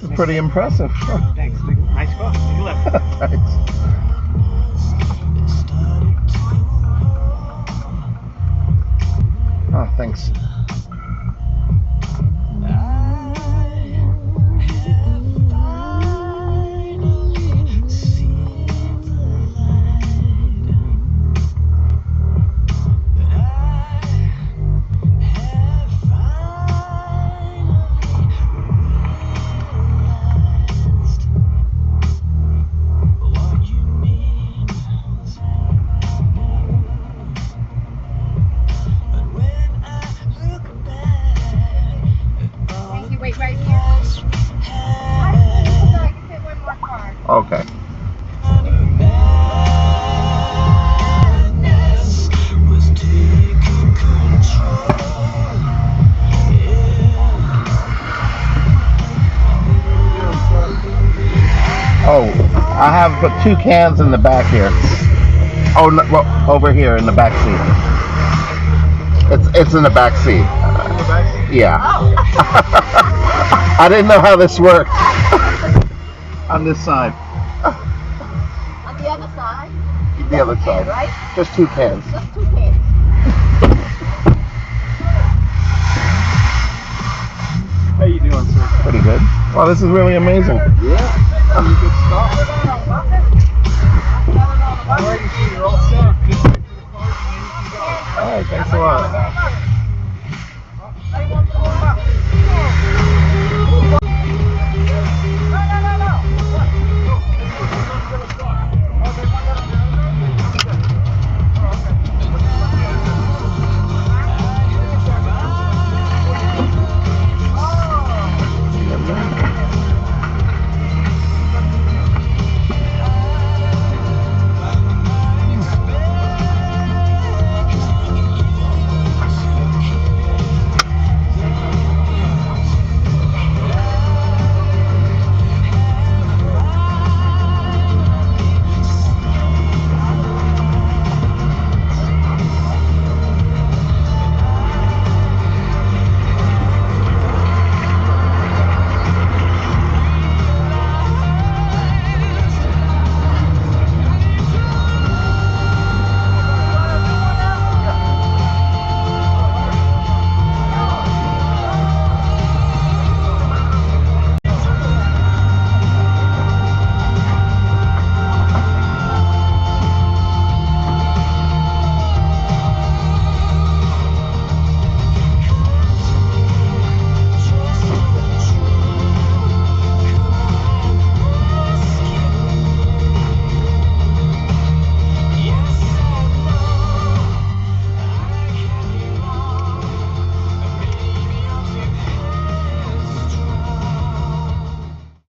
This is pretty impressive. Thanks. Nice car. You left. Thanks. Oh, thanks. Wait right here. I can fit one more car. Okay. Oh, I have but 2 cans in the back here. Oh, no, well, over here in the back seat. It's in the back seat. Yeah. Oh. I didn't know how this worked. On this side. On the other side? The other side. Right? Just 2 cans. Just 2 cans. How you doing, sir? Pretty good. Wow, this is really amazing. Yeah. Pretty good stuff. All right, you see, you're all set. Just wait for the cars and then you can go. All right, thanks a lot.